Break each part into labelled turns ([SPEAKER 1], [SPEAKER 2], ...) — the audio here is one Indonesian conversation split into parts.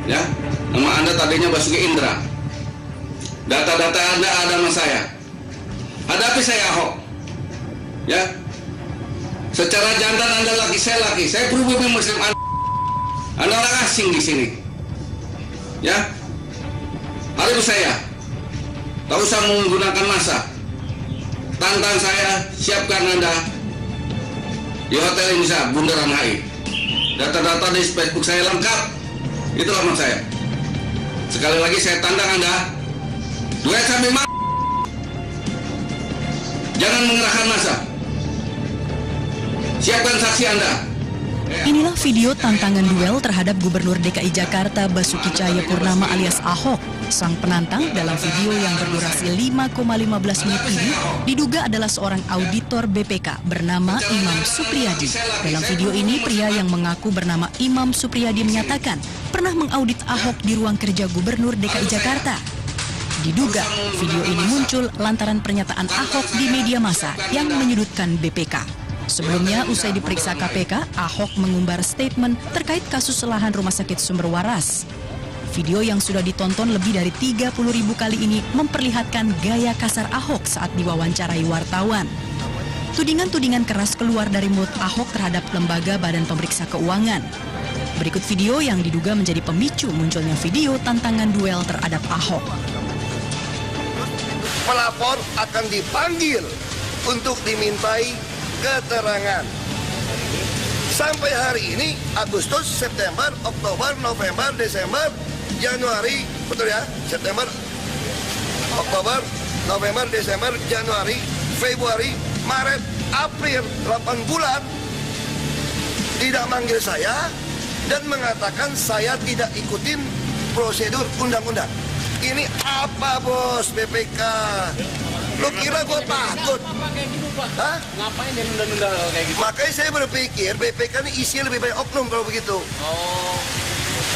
[SPEAKER 1] Ya, nama Anda tadinya Basuki Indra. Data-data Anda ada sama saya. Hadapi saya Ahok. Ya. Secara jantan Anda laki, saya laki. Saya pribumi Muslim, Anda orang asing di sini. Ya. Hadapi saya. Tak usah menggunakan massa. Tantang saya, siapkan Anda di Hotel Indonesia Bundaran HI. Data-data di Facebook saya lengkap. Itu alamat saya. Sekali lagi saya tantang Anda, duet sampai jangan mengerahkan massa. Siapkan saksi Anda.
[SPEAKER 2] Inilah video tantangan duel terhadap Gubernur DKI Jakarta Basuki Cahayapurnama alias Ahok. Sang penantang dalam video yang berdurasi 5,15 menit ini diduga adalah seorang auditor BPK bernama Imam Supriyadi. Dalam video ini, pria yang mengaku bernama Imam Supriyadi menyatakan pernah mengaudit Ahok di ruang kerja Gubernur DKI Jakarta. Diduga video ini muncul lantaran pernyataan Ahok di media massa yang menyudutkan BPK. Sebelumnya, usai diperiksa KPK, Ahok mengumbar statement terkait kasus lahan Rumah Sakit Sumber Waras. Video yang sudah ditonton lebih dari 30.000 kali ini memperlihatkan gaya kasar Ahok saat diwawancarai wartawan. Tudingan-tudingan keras keluar dari mulut Ahok terhadap lembaga Badan Pemeriksa Keuangan. Berikut video yang diduga menjadi pemicu munculnya video tantangan duel terhadap Ahok.
[SPEAKER 3] Pelapor akan dipanggil untuk dimintai keterangan. Sampai hari ini Agustus, September, Oktober, November, Desember, Januari, betul ya? September, Oktober, November, Desember, Januari, Februari, Maret, April, 8 bulan tidak manggil saya dan mengatakan saya tidak ikutin prosedur undang-undang. Ini apa bos BPK? Lu kira gue takut? Hah?
[SPEAKER 4] Ngapain dia nunda-nunda kayak gitu?
[SPEAKER 3] Makanya saya berpikir BPK ini isi lebih banyak oknum kalau begitu.
[SPEAKER 4] Oh.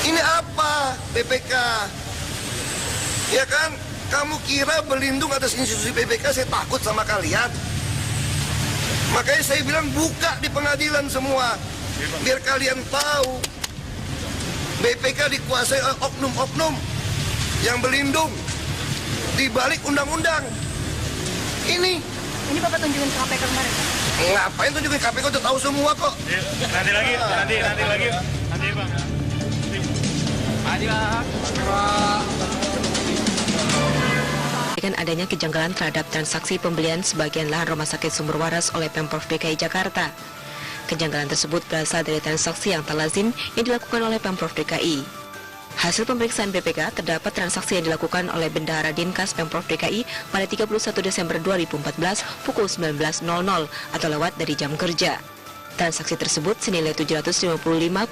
[SPEAKER 3] Ini apa BPK? Ya kan? Kamu kira berlindung atas institusi BPK saya takut sama kalian? Makanya saya bilang buka di pengadilan semua. Biar kalian tahu BPK dikuasai oleh oknum-oknum yang berlindung di balik undang-undang. Ini
[SPEAKER 5] Bapak tunjukin ke KPK kemarin.
[SPEAKER 3] Ngapain tunjukin KPK, udah tahu semua kok.
[SPEAKER 4] Nanti lagi, nanti lagi. Nanti Bang.
[SPEAKER 6] Dengan adanya kejanggalan terhadap transaksi pembelian sebagian lahan Rumah Sakit Sumber Waras oleh Pemprov DKI Jakarta. Kejanggalan tersebut berasal dari transaksi yang tak lazim yang dilakukan oleh Pemprov DKI. Hasil pemeriksaan BPK, terdapat transaksi yang dilakukan oleh Bendahara Dinkas Pemprov DKI pada 31 Desember 2014 pukul 19.00 atau lewat dari jam kerja. Transaksi tersebut senilai Rp755,69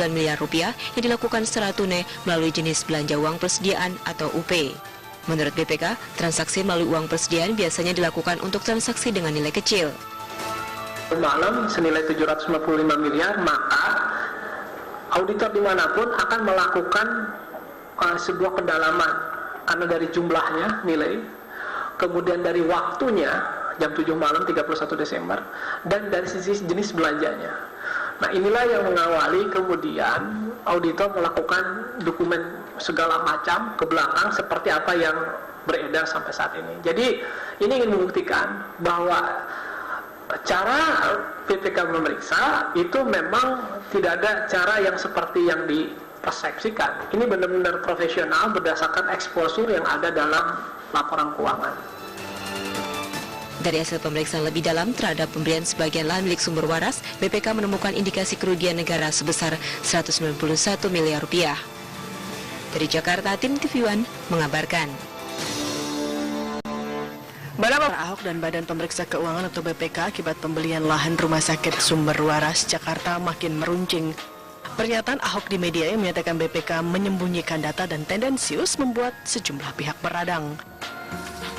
[SPEAKER 6] miliar yang dilakukan secara tunai melalui jenis belanja uang persediaan atau UP. Menurut BPK, transaksi melalui uang persediaan biasanya dilakukan untuk transaksi dengan nilai kecil.
[SPEAKER 7] Malam senilai 755 miliar, maka auditor dimanapun akan melakukan sebuah pendalaman karena dari jumlahnya nilai, kemudian dari waktunya jam 7 malam 31 Desember, dan dari sisi jenis belanjanya. Nah, inilah yang mengawali kemudian auditor melakukan dokumen segala macam ke belakang seperti apa yang beredar sampai saat ini. Jadi ini ingin membuktikan bahwa cara BPK memeriksa itu memang tidak ada cara yang seperti yang dipersepsikan. Ini benar-benar profesional berdasarkan eksposur yang ada dalam laporan keuangan.
[SPEAKER 6] Dari hasil pemeriksaan lebih dalam terhadap pembelian sebagian lahan milik Sumber Waras, BPK menemukan indikasi kerugian negara sebesar Rp191 miliar. Dari Jakarta, tim TV One mengabarkan.
[SPEAKER 8] Badan Ahok dan Badan Pemeriksa Keuangan atau BPK akibat pembelian lahan Rumah Sakit Sumber Waras Jakarta makin meruncing. Pernyataan Ahok di media yang menyatakan BPK menyembunyikan data dan tendensius membuat sejumlah pihak beradang.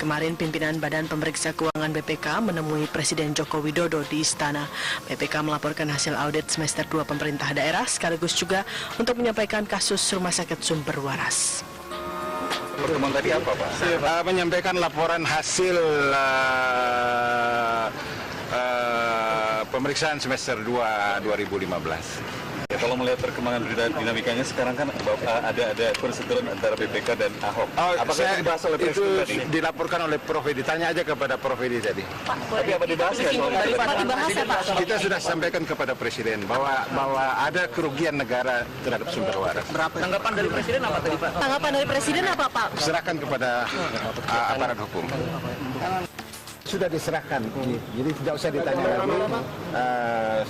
[SPEAKER 8] Kemarin pimpinan Badan Pemeriksa Keuangan BPK menemui Presiden Joko Widodo di Istana. BPK melaporkan hasil audit semester 2 pemerintah daerah sekaligus juga untuk menyampaikan kasus Rumah Sakit Sumber Waras.
[SPEAKER 9] Pertemuan tadi apa, Pak? Menyampaikan laporan hasil pemeriksaan semester 2 2015. Kalau melihat perkembangan dinamikanya sekarang kan ada perseteruan antara BPK dan Ahok. Apakah itu dibahas oleh Presiden tadi? Dilaporkan oleh Prof. Edi, tanya aja kepada Prof. Edi tadi. Tapi apa dibahas ya?
[SPEAKER 7] Kita sudah sampaikan kepada Presiden bahwa ada kerugian negara terhadap sumber waras.
[SPEAKER 4] Tanggapan dari Presiden apa tadi, Pak?
[SPEAKER 8] Tanggapan dari Presiden apa, Pak?
[SPEAKER 7] Serahkan kepada aparat hukum. Sudah diserahkan, jadi tidak usah ditanya lagi.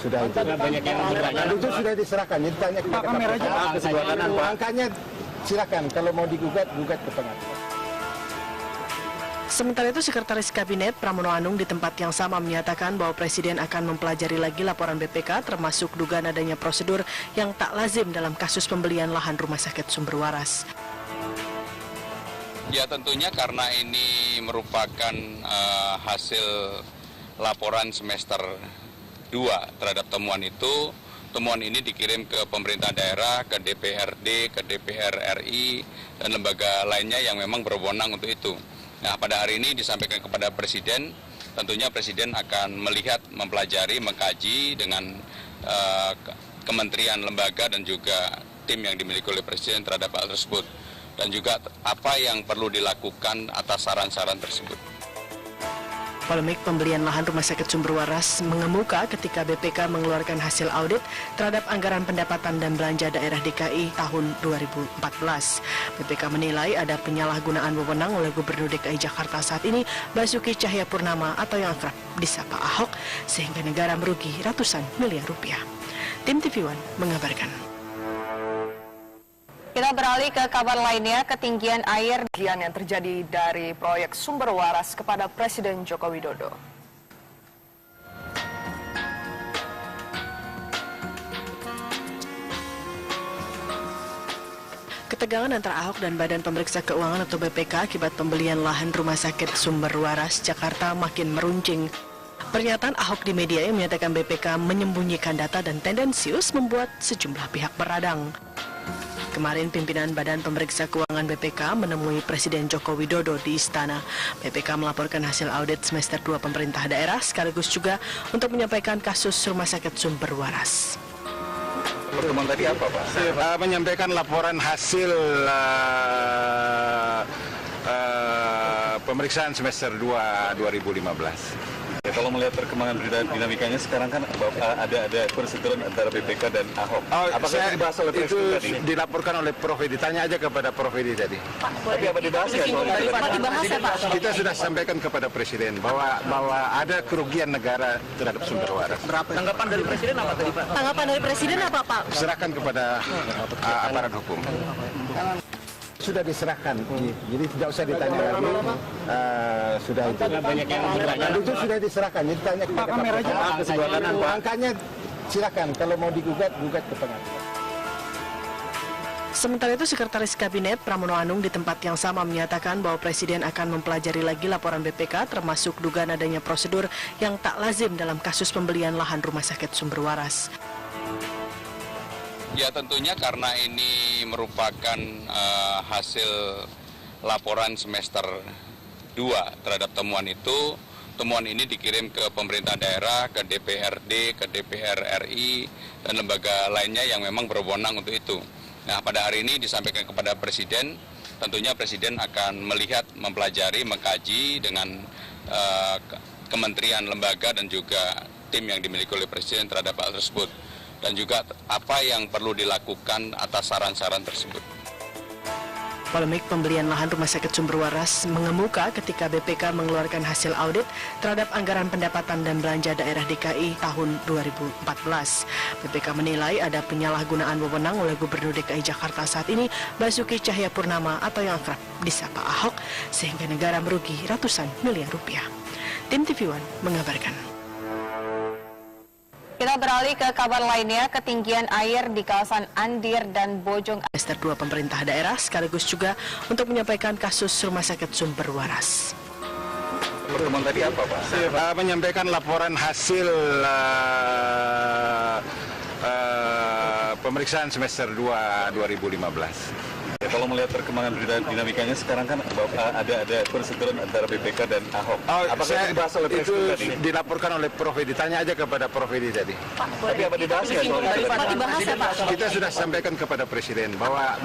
[SPEAKER 7] Sudah itu. Itu sudah diserahkan, jadi tanya kepada KPK. Angkanya silakan, kalau mau digugat ke pengadilan.
[SPEAKER 8] Sementara itu, Sekretaris Kabinet Pramono Anung di tempat yang sama menyatakan bahwa Presiden akan mempelajari lagi laporan BPK termasuk dugaan adanya prosedur yang tak lazim dalam kasus pembelian lahan rumah sakit Sumber Waras.
[SPEAKER 10] Ya tentunya karena ini merupakan hasil laporan semester 2 terhadap temuan itu. Temuan ini dikirim ke pemerintah daerah, ke DPRD, ke DPR RI, dan lembaga lainnya yang memang berwenang untuk itu. Nah, pada hari ini disampaikan kepada Presiden, tentunya Presiden akan melihat, mempelajari, mengkaji dengan kementerian, lembaga, dan juga tim yang dimiliki oleh Presiden terhadap hal tersebut. Dan juga apa yang perlu dilakukan atas saran-saran tersebut.
[SPEAKER 8] Polemik pembelian lahan rumah sakit Sumber Waras mengemuka ketika BPK mengeluarkan hasil audit terhadap anggaran pendapatan dan belanja daerah DKI tahun 2014. BPK menilai ada penyalahgunaan wewenang oleh Gubernur DKI Jakarta saat ini, Basuki Cahayapurnama atau yang akrab disapa Ahok, sehingga negara merugi ratusan miliar rupiah. Tim TV One mengabarkan.
[SPEAKER 5] Kita beralih ke kabar lainnya, ketinggian air yang terjadi dari proyek Sumber Waras kepada Presiden Joko Widodo.
[SPEAKER 8] Ketegangan antara Ahok dan Badan Pemeriksa Keuangan atau BPK akibat pembelian lahan rumah sakit Sumber Waras Jakarta makin meruncing. Pernyataan Ahok di media yang menyatakan BPK menyembunyikan data dan tendensius membuat sejumlah pihak beradang. Kemarin pimpinan Badan Pemeriksa Keuangan BPK menemui Presiden Joko Widodo di Istana. BPK melaporkan hasil audit semester 2 pemerintah daerah sekaligus juga untuk menyampaikan kasus rumah sakit Sumber Waras.
[SPEAKER 9] Pertemuan tadi apa, Pak? Menyampaikan laporan hasil pemeriksaan semester 2 2015. Ya, kalau melihat perkembangan dinamikanya sekarang kan ada perseteruan antara BPK dan Ahok. Apakah itu dibahas oleh Presiden tadi? Dilaporkan oleh Prof. Edi, tanya aja kepada Prof. Edi tadi.
[SPEAKER 4] Tapi apa dibahas ya?
[SPEAKER 7] Kita sudah sampaikan kepada Presiden bahwa ada kerugian negara terhadap sumber waras.
[SPEAKER 4] Tanggapan dari Presiden apa tadi, Pak?
[SPEAKER 8] Tanggapan dari Presiden apa, Pak?
[SPEAKER 7] Serahkan kepada aparat hukum. Sudah diserahkan, jadi tidak usah ditanya lagi. Sudah itu. Itu sudah diserahkan, jadi tanya kepada KPK. Angkanya silakan, kalau mau digugat ke pengadilan.
[SPEAKER 8] Sementara itu, Sekretaris Kabinet Pramono Anung di tempat yang sama menyatakan bahwa Presiden akan mempelajari lagi laporan BPK termasuk dugaan adanya prosedur yang tak lazim dalam kasus pembelian lahan rumah sakit Sumber Waras.
[SPEAKER 10] Ya tentunya karena ini merupakan hasil laporan semester 2 terhadap temuan itu. Temuan ini dikirim ke pemerintah daerah, ke DPRD, ke DPR RI, dan lembaga lainnya yang memang berwenang untuk itu. Nah, pada hari ini disampaikan kepada Presiden, tentunya Presiden akan melihat, mempelajari, mengkaji dengan kementerian, lembaga, dan juga tim yang dimiliki oleh Presiden terhadap hal tersebut. Dan juga apa yang perlu dilakukan atas saran-saran tersebut.
[SPEAKER 8] Polemik pembelian lahan rumah sakit Sumber Waras mengemuka ketika BPK mengeluarkan hasil audit terhadap anggaran pendapatan dan belanja daerah DKI tahun 2014. BPK menilai ada penyalahgunaan wewenang oleh Gubernur DKI Jakarta saat ini, Basuki Cahayapurnama atau yang akrab disapa Ahok, sehingga negara merugi ratusan miliar rupiah. Tim TV One mengabarkan.
[SPEAKER 5] Kita beralih ke kabar lainnya, ketinggian air di kawasan Andir dan Bojong.
[SPEAKER 8] Semester 2 pemerintah daerah sekaligus juga untuk menyampaikan kasus rumah sakit Sumber Waras.
[SPEAKER 9] Pertemuan tadi apa, Pak? Menyampaikan laporan hasil pemeriksaan semester 2 2015. Ya, Kalau melihat perkembangan dinamikanya sekarang kan ada perseteruan antara BPK dan Ahok. Apakah itu dibahas oleh Presiden tadi? Dilaporkan oleh Prof. Edi, tanya aja kepada Prof. Edi tadi.
[SPEAKER 4] Tapi apa dibahas ya?
[SPEAKER 9] Kita sudah sampaikan kepada Presiden bahwa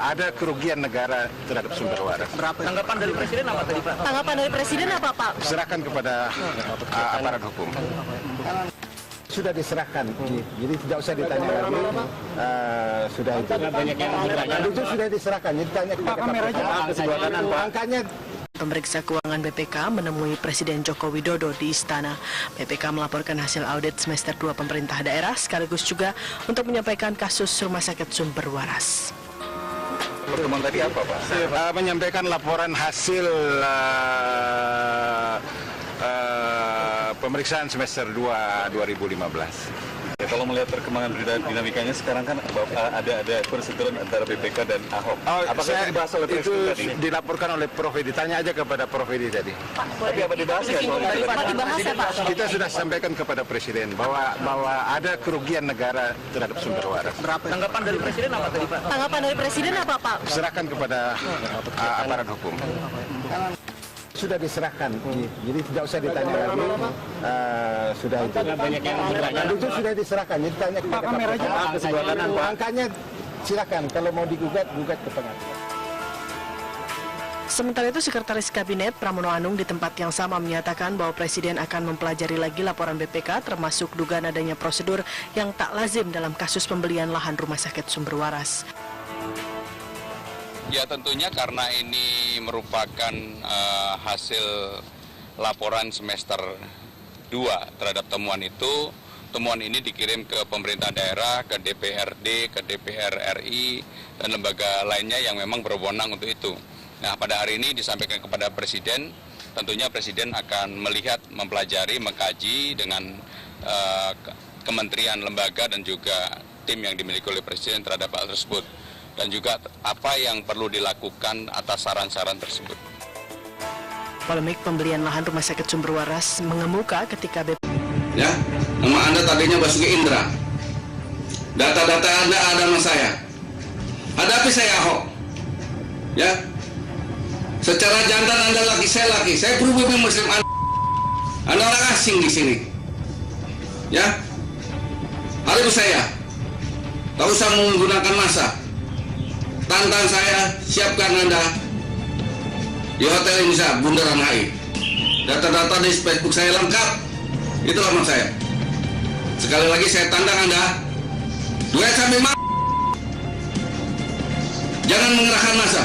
[SPEAKER 9] ada kerugian negara terhadap sumber waras.
[SPEAKER 4] Tanggapan dari Presiden apa tadi, Pak?
[SPEAKER 8] Tanggapan dari Presiden apa, Pak?
[SPEAKER 9] Serahkan kepada aparat hukum. Sudah diserahkan, jadi tidak usah ditanya lagi. Sudah itu. Itu sudah diserahkan, jadi tanya kepada KPK. Angkanya.
[SPEAKER 8] Pemeriksa keuangan BPK menemui Presiden Joko Widodo di Istana. BPK melaporkan hasil audit semester 2 pemerintah daerah sekaligus juga untuk menyampaikan kasus Rumah Sakit Sumber Waras.
[SPEAKER 9] Pertemuan tadi apa, Pak? Menyampaikan laporan hasil pemeriksaan semester 2 2015. Kalau melihat perkembangan dinamikanya sekarang kan ada perseteruan antara BPK dan Ahok. Apakah itu dibahas oleh Presiden tadi? Dilaporkan oleh Prof. Edi, tanya aja kepada Prof. Edi tadi.
[SPEAKER 4] Tapi apa dibahas ya?
[SPEAKER 9] Kita sudah sampaikan kepada Presiden bahwa ada kerugian negara terhadap sumber waras.
[SPEAKER 4] Tanggapan dari Presiden apa tadi, Pak?
[SPEAKER 8] Tanggapan dari Presiden apa, Pak?
[SPEAKER 9] Serahkan kepada aparat hukum. Sudah diserahkan, jadi tidak usah ditanya lagi. Sudah itu. Itu sudah diserahkan, jadi tanya kepada KPK. Angkanya silakan, kalau mau digugat, gugat ke pengadilan.
[SPEAKER 8] Sementara itu, Sekretaris Kabinet Pramono Anung di tempat yang sama menyatakan bahwa Presiden akan mempelajari lagi laporan BPK termasuk dugaan adanya prosedur yang tak lazim dalam kasus pembelian lahan Rumah Sakit Sumber Waras.
[SPEAKER 10] Ya tentunya karena ini merupakan hasil laporan semester 2 terhadap temuan itu. Temuan ini dikirim ke pemerintah daerah, ke DPRD, ke DPR RI, dan lembaga lainnya yang memang berwenang untuk itu. Nah, pada hari ini disampaikan kepada Presiden, tentunya Presiden akan melihat, mempelajari, mengkaji dengan kementerian, lembaga, dan juga tim yang dimiliki oleh Presiden terhadap hal tersebut. Dan juga apa yang perlu dilakukan atas saran-saran tersebut.
[SPEAKER 8] Polemik pembelian lahan Rumah Sakit Sumber Waras mengemuka ketika BP.
[SPEAKER 1] Ya, nama Anda tadinya Basuki Indra. Data-data Anda ada sama saya. Hadapi saya Ahok. Ya. Secara jantan Anda laki, saya laki. Saya pribumi Muslim Anda orang asing di sini. Ya. Hadapi saya. Tak usah menggunakan massa. Tantang saya, siapkan Anda di Hotel Indonesia, Bundaran HI. Data-data di Facebook saya lengkap. Itulah maksud saya. Sekali lagi saya tantang Anda, duet sampai jangan mengerahkan massa.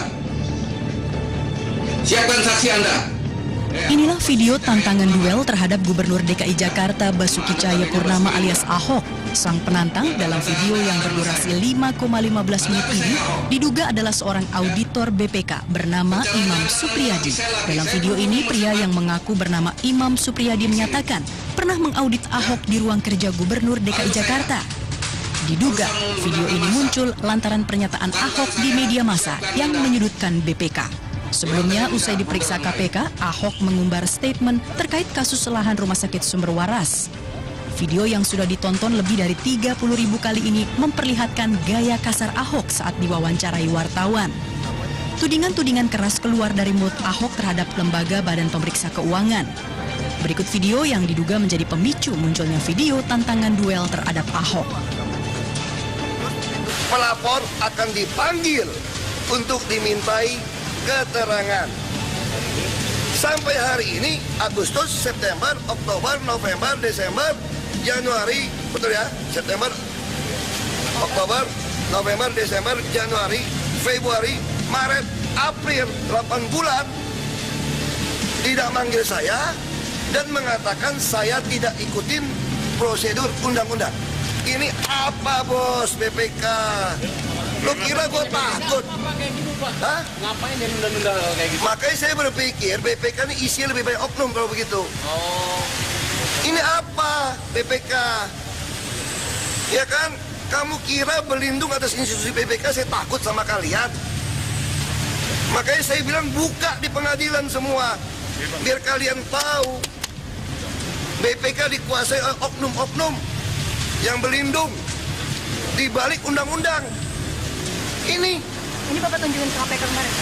[SPEAKER 1] Siapkan saksi Anda.
[SPEAKER 2] Inilah video tantangan duel terhadap Gubernur DKI Jakarta Basuki Cahayapurnama alias Ahok. Sang penantang dalam video yang berdurasi 5,15 menit ini diduga adalah seorang auditor BPK bernama Imam Supriyadi. Dalam video ini, pria yang mengaku bernama Imam Supriyadi menyatakan pernah mengaudit Ahok di ruang kerja Gubernur DKI Jakarta. Diduga video ini muncul lantaran pernyataan Ahok di media massa yang menyudutkan BPK. Sebelumnya, usai diperiksa KPK, Ahok mengumbar statement terkait kasus lahan Rumah Sakit Sumber Waras. Video yang sudah ditonton lebih dari 30.000 kali ini memperlihatkan gaya kasar Ahok saat diwawancarai wartawan. Tudingan-tudingan keras keluar dari mulut Ahok terhadap lembaga Badan Pemeriksa Keuangan. Berikut video yang diduga menjadi pemicu munculnya video tantangan duel terhadap Ahok.
[SPEAKER 3] Pelapor akan dipanggil untuk dimintai keterangan. Sampai hari ini, Agustus, September, Oktober, November, Desember, Januari, betul ya? September, Oktober, November, Desember, Januari, Februari, Maret, April, 8 bulan tidak manggil saya dan mengatakan saya tidak ikutin prosedur undang-undang. Ini apa bos BPK? Lo kira gue takut? Hah?
[SPEAKER 4] Ngapain jadi undang-undang kayak gitu?
[SPEAKER 3] Makanya saya berpikir BPK ini isinya lebih banyak oknum kalau begitu.
[SPEAKER 4] Oh.
[SPEAKER 3] Ini apa BPK? Ya kan? Kamu kira berlindung atas institusi BPK saya takut sama kalian? Makanya saya bilang buka di pengadilan semua. Biar kalian tahu BPK dikuasai oleh oknum-oknum yang berlindung di balik undang-undang. Ini
[SPEAKER 5] Bapak tunjukin ke KPK kemarin?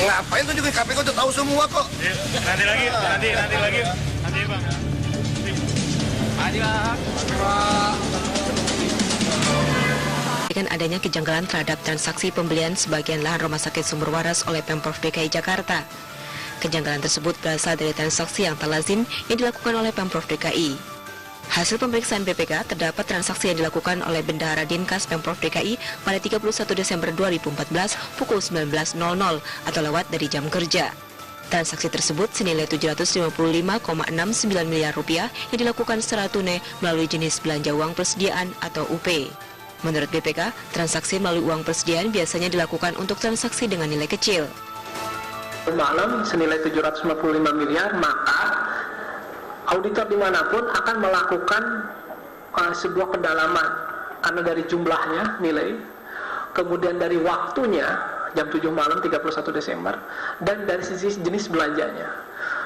[SPEAKER 3] Ngapain tunjukin KPK, udah tahu semua kok.
[SPEAKER 9] Nanti lagi, nanti Bang.
[SPEAKER 6] Dengan adanya kejanggalan terhadap transaksi pembelian sebagian lahan Rumah Sakit Sumber Waras oleh Pemprov DKI Jakarta. Kejanggalan tersebut berasal dari transaksi yang tak lazim yang dilakukan oleh Pemprov DKI. Hasil pemeriksaan BPK, terdapat transaksi yang dilakukan oleh Bendahara Dinkas Pemprov DKI pada 31 Desember 2014 pukul 19.00 atau lewat dari jam kerja. Transaksi tersebut senilai Rp755,69 miliar yang dilakukan secara tunai melalui jenis belanja uang persediaan atau UP. Menurut BPK, transaksi melalui uang persediaan biasanya dilakukan untuk transaksi dengan nilai kecil.
[SPEAKER 7] Malam senilai 755 miliar, maka auditor dimanapun akan melakukan sebuah pendalaman karena dari jumlahnya nilai, kemudian dari waktunya jam 7 malam 31 Desember, dan dari sisi jenis belanjanya.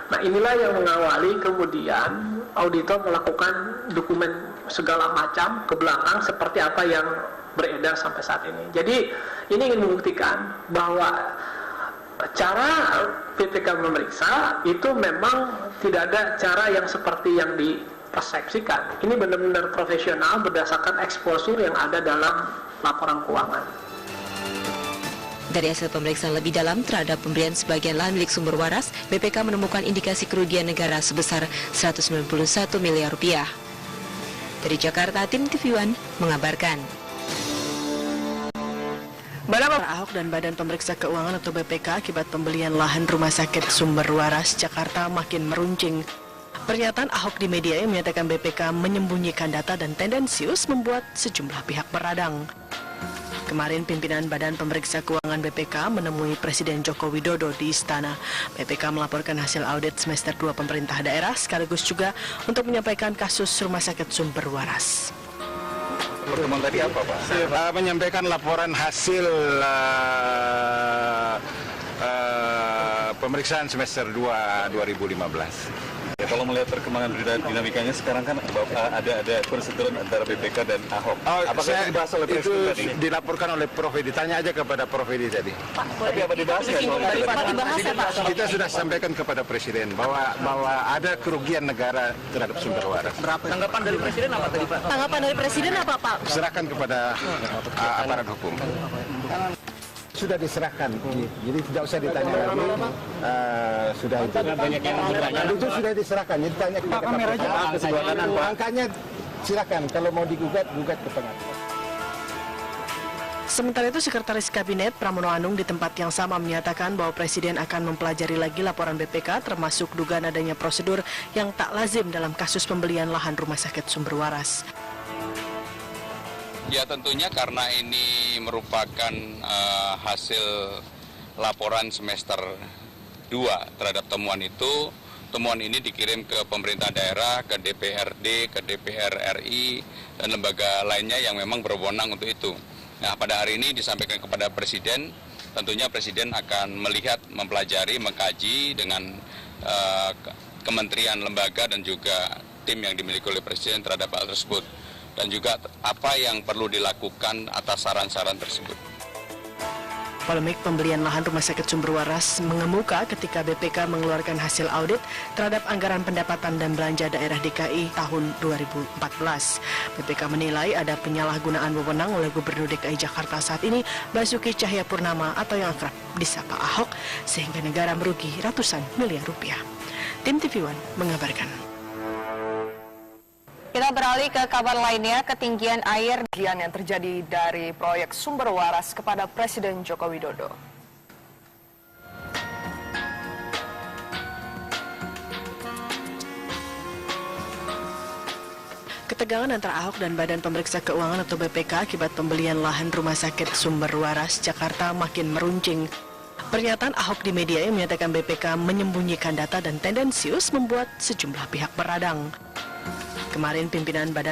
[SPEAKER 7] Nah, inilah yang mengawali kemudian auditor melakukan dokumen segala macam ke belakang seperti apa yang beredar sampai saat ini. Jadi ini ingin membuktikan bahwa cara PPK memeriksa itu memang tidak ada cara yang seperti yang dipersepsikan. Ini benar-benar profesional berdasarkan eksposur yang ada dalam laporan keuangan.
[SPEAKER 6] Dari hasil pemeriksaan lebih dalam terhadap pembelian sebagian lahan milik Sumber Waras, BPK menemukan indikasi kerugian negara sebesar Rp191 miliar. Dari Jakarta, tim TV One mengabarkan.
[SPEAKER 8] Badan Ahok dan Badan Pemeriksa Keuangan atau BPK akibat pembelian lahan Rumah Sakit Sumber Waras Jakarta makin meruncing. Pernyataan Ahok di media yang menyatakan BPK menyembunyikan data dan tendensius membuat sejumlah pihak beradang. Kemarin pimpinan Badan Pemeriksa Keuangan BPK menemui Presiden Joko Widodo di Istana. BPK melaporkan hasil audit semester 2 pemerintah daerah sekaligus juga untuk menyampaikan kasus Rumah Sakit Sumber Waras.
[SPEAKER 9] Pertemuan tadi apa, Pak? Menyampaikan laporan hasil pemeriksaan semester 2 2015. Ya, kalau melihat perkembangan dinamikanya sekarang kan ada perseteruan antara BPK dan Ahok. Apakah itu dibahas oleh Presiden tadi? Dilaporkan oleh Prof. Ditanya aja kepada Prof. tadi. Tapi apa dibahas ya? Kita sudah sampaikan kepada Presiden bahwa ada kerugian negara terhadap Sumber Waras.
[SPEAKER 4] Tanggapan dari Presiden apa tadi, Pak?
[SPEAKER 5] Tanggapan dari Presiden apa, Pak?
[SPEAKER 9] Serahkan kepada aparat hukum. Sudah diserahkan, jadi tidak usah ditanya lagi. Sudah itu. Itu sudah diserahkan, jadi tanya kepada angkanya silakan, kalau mau digugat, gugat ke pengadilan.
[SPEAKER 8] Sementara itu, Sekretaris Kabinet Pramono Anung di tempat yang sama menyatakan bahwa Presiden akan mempelajari lagi laporan BPK termasuk dugaan adanya prosedur yang tak lazim dalam kasus pembelian lahan Rumah Sakit Sumber Waras.
[SPEAKER 10] Ya tentunya karena ini merupakan hasil laporan semester 2 terhadap temuan itu. Temuan ini dikirim ke pemerintah daerah, ke DPRD, ke DPR RI, dan lembaga lainnya yang memang berwenang untuk itu. Nah, pada hari ini disampaikan kepada Presiden, tentunya Presiden akan melihat, mempelajari, mengkaji dengan kementerian, lembaga, dan juga tim yang dimiliki oleh Presiden terhadap hal tersebut. Dan juga apa yang perlu dilakukan atas saran-saran tersebut.
[SPEAKER 8] Polemik pembelian lahan Rumah Sakit Sumber Waras mengemuka ketika BPK mengeluarkan hasil audit terhadap anggaran pendapatan dan belanja daerah DKI tahun 2014. BPK menilai ada penyalahgunaan wewenang oleh Gubernur DKI Jakarta saat ini, Basuki Cahayapurnama atau yang akrab disapa Ahok, sehingga negara merugi ratusan miliar rupiah. Tim TV One mengabarkan.
[SPEAKER 5] Kita beralih ke kabar lainnya, ketinggian air yang terjadi dari proyek Sumber Waras kepada Presiden Joko Widodo.
[SPEAKER 8] Ketegangan antara Ahok dan Badan Pemeriksa Keuangan atau BPK akibat pembelian lahan Rumah Sakit Sumber Waras Jakarta makin meruncing. Pernyataan Ahok di media yang menyatakan BPK menyembunyikan data dan tendensius membuat sejumlah pihak beradang. Kemarin pimpinan Badan